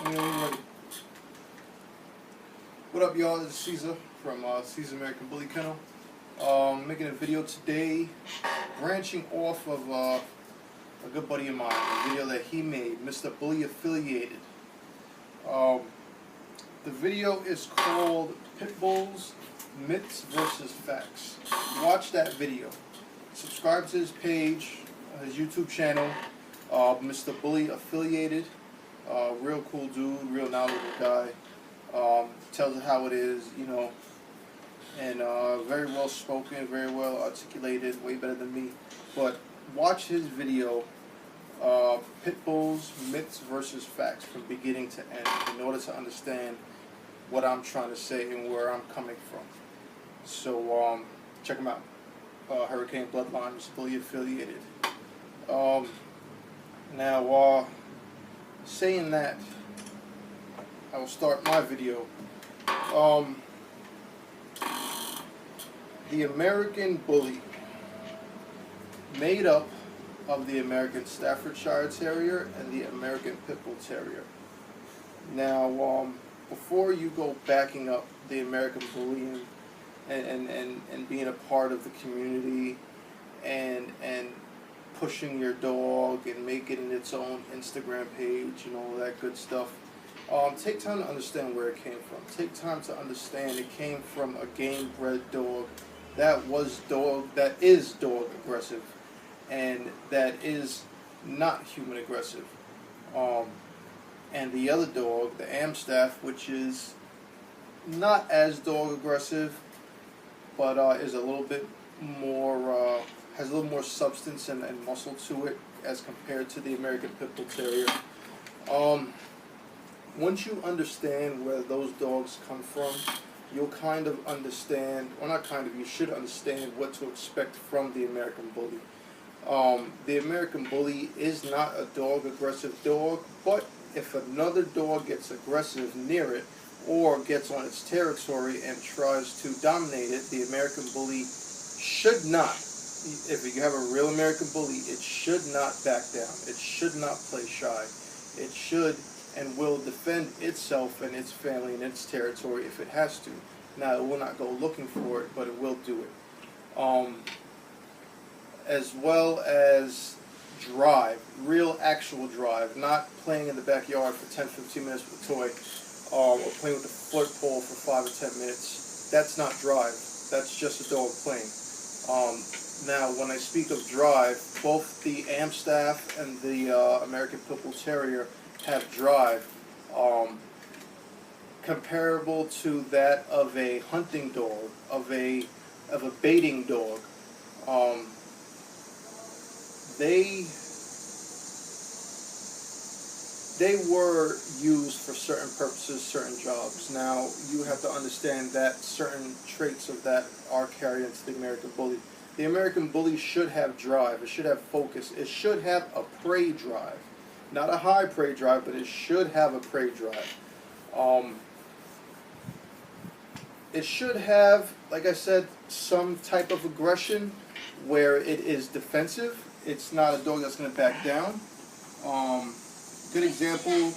Ready. What up, y'all? This is Caesar from Caesar American Bully Kennel. Making a video today, branching off of a good buddy of mine, a video that he made, Mr. Bully Affiliated. The video is called Pit Bulls, Myths versus Facts. Watch that video. Subscribe to his page, his YouTube channel, Mr. Bully Affiliated. Real cool dude, real knowledgeable guy. Tells it how it is, you know, and very well spoken, very well articulated, way better than me. But watch his video, Pit Bulls, Myths versus Facts, from beginning to end, in order to understand what I'm trying to say and where I'm coming from. So check him out. Hurricane Bloodline, Mr. Bully Affiliated. Now, saying that, I will start my video. The American Bully, made up of the American Staffordshire Terrier and the American Pit Bull Terrier. Now, before you go backing up the American Bully and being a part of the community and pushing your dog and making its own Instagram page and all that good stuff, take time to understand where it came from. Take time to understand it came from a game-bred dog that is dog aggressive, and that is not human aggressive. And the other dog, the Amstaff, which is not as dog aggressive, but is a little bit more, has a little more substance and muscle to it as compared to the American Pit Bull Terrier. Once you understand where those dogs come from, you'll kind of understand, or not kind of, you should understand what to expect from the American Bully. The American Bully is not a dog-aggressive dog, but if another dog gets aggressive near it or gets on its territory and tries to dominate it, the American Bully should not. If you have a real American Bully, it should not back down. It should not play shy. It should and will defend itself and its family and its territory if it has to. Now, it will not go looking for it, but it will do it. As well as drive, real actual drive, not playing in the backyard for 10-15 minutes with a toy, or playing with a flirt pole for 5 or 10 minutes. That's not drive. That's just a dog playing. Now, when I speak of drive, both the Amstaff and the American Pit Bull Terrier have drive comparable to that of a hunting dog, of a baiting dog. They were used for certain purposes, certain jobs. Now, you have to understand that certain traits of that are carried into the American Bully. The American Bully should have drive. It should have focus. It should have a prey drive. Not a high prey drive, but it should have a prey drive. It should have, like I said, some type of aggression where it is defensive. It's not a dog that's going to back down. Good example,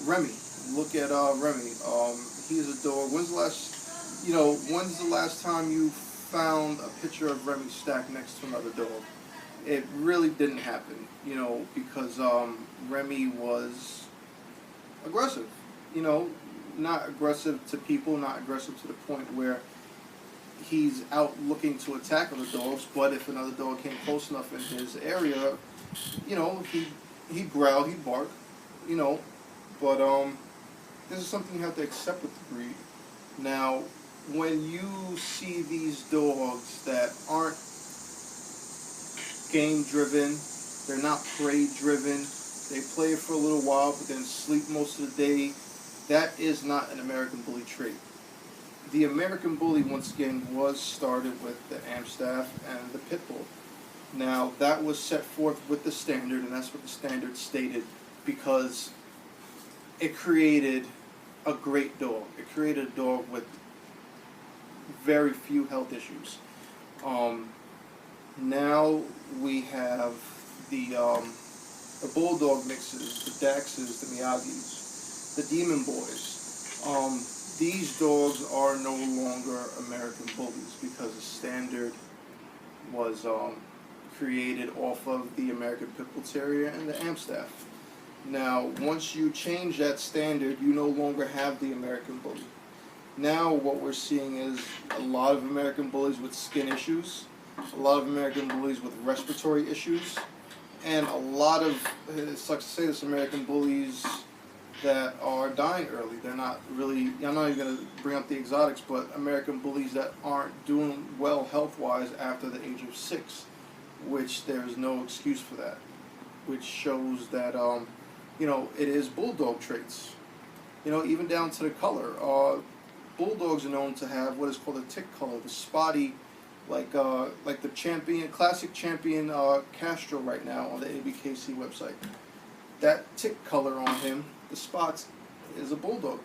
Remy. Look at Remy. He's a dog. When's the last time you found a picture of Remy stacked next to another dog? It really didn't happen, because Remy was aggressive. Not aggressive to people, not aggressive to the point where he's out looking to attack other dogs, but if another dog came close enough in his area, he'd growl, he'd bark, but this is something you have to accept with the breed. Now, when you see these dogs that aren't game driven, they're not prey driven, they play for a little while but then sleep most of the day, that is not an American Bully trait. The American Bully, once again, was started with the Amstaff and the Pit Bull. Now, that was set forth with the standard, and that's what the standard stated, because it created a great dog. It created a dog with very few health issues. Now we have the Bulldog mixes, the Daxes, the Miyagi's. the Demon Boys. These dogs are no longer American Bullies because the standard was created off of the American Pit Bull Terrier and the Amstaff. Now, once you change that standard, you no longer have the American Bully. Now what we're seeing is a lot of American Bullies with skin issues, a lot of American Bullies with respiratory issues, and a lot of, it sucks to say this, American Bullies that are dying early. They're not really, I'm not even going to bring up the exotics, but American Bullies that aren't doing well health-wise after the age of 6, which there's no excuse for that, which shows that, it is bulldog traits. Even down to the color. Bulldogs are known to have what is called a tick color, the spotty, like the classic champion Castro right now on the ABKC website. That tick color on him, the spots, is a bulldog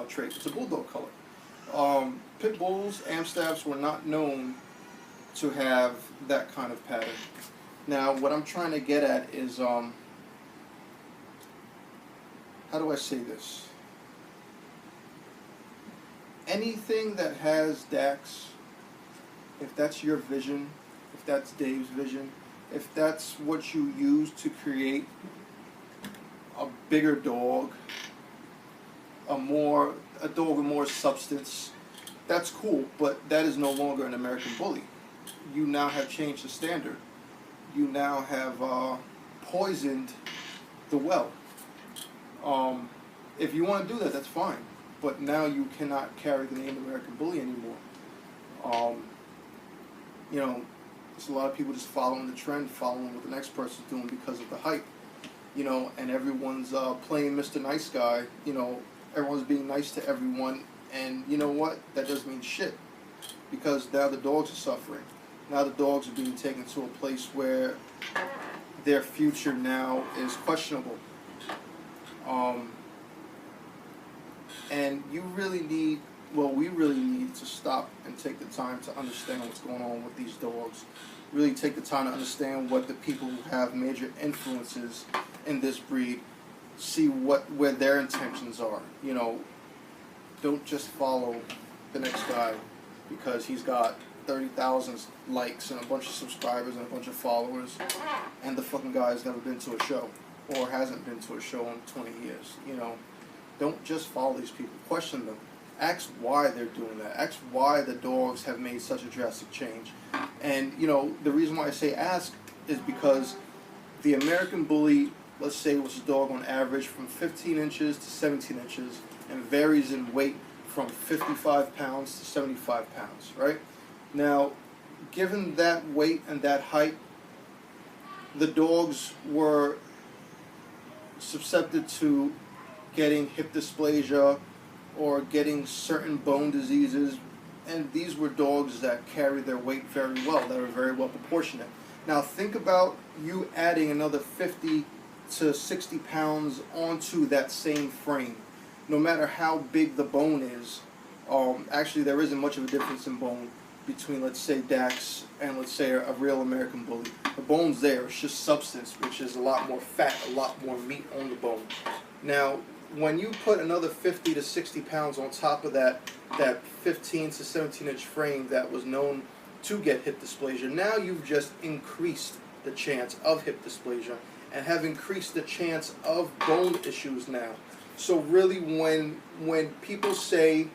trait. It's a bulldog color. Pit bulls, Amstaffs were not known to have that kind of pattern. Now, what I'm trying to get at is, how do I say this? Anything that has Dax, if that's your vision, if that's Dave's vision, if that's what you use to create a bigger dog, a dog with more substance, that's cool, but that is no longer an American Bully. You now have changed the standard. You now have poisoned the well. If you want to do that, that's fine. But now you cannot carry the name American Bully anymore. There's a lot of people just following the trend, following what the next person's doing because of the hype. And everyone's playing Mr. Nice Guy. Everyone's being nice to everyone. And you know what? That doesn't mean shit. Because now the dogs are suffering. Now the dogs are being taken to a place where their future now is questionable. And we really need to stop and take the time to understand what's going on with these dogs. Really take the time to understand what the people who have major influences in this breed, see where their intentions are. Don't just follow the next guy because he's got 30,000 likes and a bunch of subscribers and a bunch of followers, and the fucking guy's never been to a show or hasn't been to a show in 20 years. Don't just follow these people. Question them. Ask why they're doing that. Ask why the dogs have made such a drastic change. And, the reason why I say ask is because the American Bully, let's say, was a dog on average from 15 inches to 17 inches and varies in weight from 55 pounds to 75 pounds, right? Now, given that weight and that height, the dogs were susceptible to getting hip dysplasia or getting certain bone diseases, and these were dogs that carried their weight very well, that were very well proportionate. Now think about you adding another 50 to 60 pounds onto that same frame. No matter how big the bone is, actually there isn't much of a difference in bone between, let's say, Dax and, let's say, a real American Bully. The bone's there, it's just substance, which is a lot more fat, a lot more meat on the bone. Now, when you put another 50 to 60 pounds on top of that 15 to 17 inch frame that was known to get hip dysplasia, now you've just increased the chance of hip dysplasia and have increased the chance of bone issues now. So really, when people say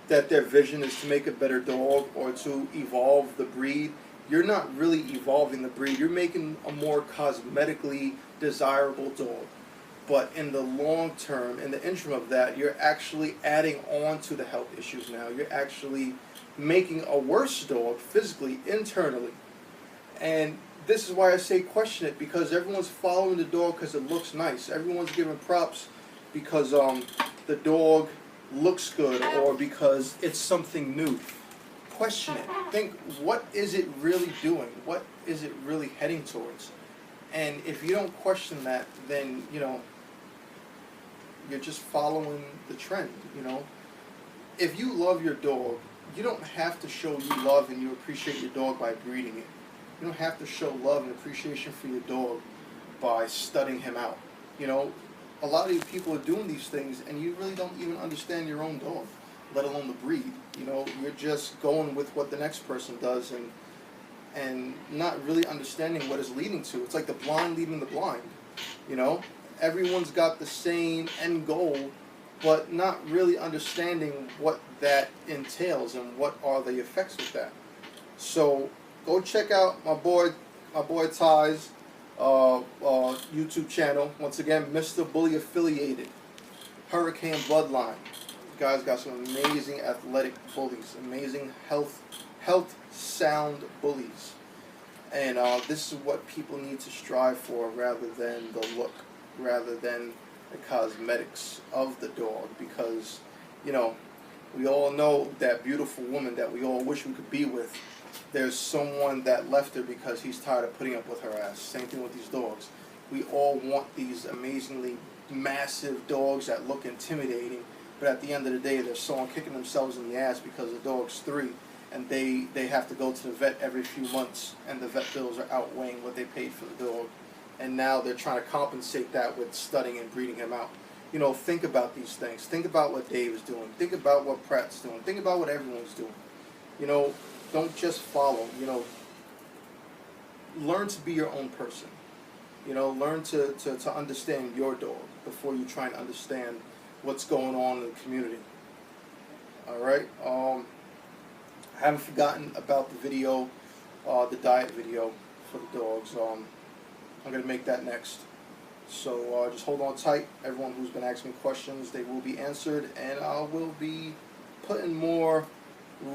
that their vision is to make a better dog or to evolve the breed, you're not really evolving the breed. You're making a more cosmetically desirable dog. But in the long term, in the interim of that, you're actually adding on to the health issues now. You're actually making a worse dog physically, internally. And this is why I say question it, because everyone's following the dog because it looks nice. Everyone's giving props because the dog looks good or because it's something new. Question it. Think, what is it really doing? What is it really heading towards? And if you don't question that, then, you're just following the trend, If you love your dog, you don't have to show you love and you appreciate your dog by breeding it. You don't have to show love and appreciation for your dog by studying him out. a lot of you people are doing these things, and you really don't even understand your own dog, let alone the breed. You know, you're just going with what the next person does, and not really understanding what it's leading to. It's like the blind leading the blind. You know, everyone's got the same end goal, but not really understanding what that entails and what are the effects of that. So go check out my boy Ty's YouTube channel. Once again, Mr. Bully Affiliated, Hurricane Bloodline. You guys got some amazing athletic bullies, amazing health sound bullies, and this is what people need to strive for, rather than the look, rather than the cosmetics of the dog. Because, you know, we all know that beautiful woman that we all wish we could be with. There's someone that left her because he's tired of putting up with her ass. Same thing with these dogs. We all want these amazingly massive dogs that look intimidating, but at the end of the day, there's someone kicking themselves in the ass because the dog's 3, and they have to go to the vet every few months, and the vet bills are outweighing what they paid for the dog. And now they're trying to compensate that with studying and breeding him out. You know, think about these things. Think about what Dave is doing. Think about what Pratt's doing. Think about what everyone's doing. You know, don't just follow. You know, learn to be your own person. You know, learn to understand your dog before you try and understand what's going on in the community. Alright? I haven't forgotten about the video, the diet video for the dogs. I'm going to make that next. So just hold on tight. Everyone who's been asking me questions, they will be answered, and I will be putting more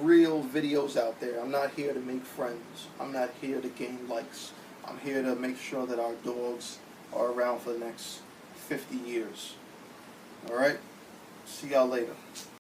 real videos out there. I'm not here to make friends. I'm not here to gain likes. I'm here to make sure that our dogs are around for the next 50 years. Alright? See y'all later.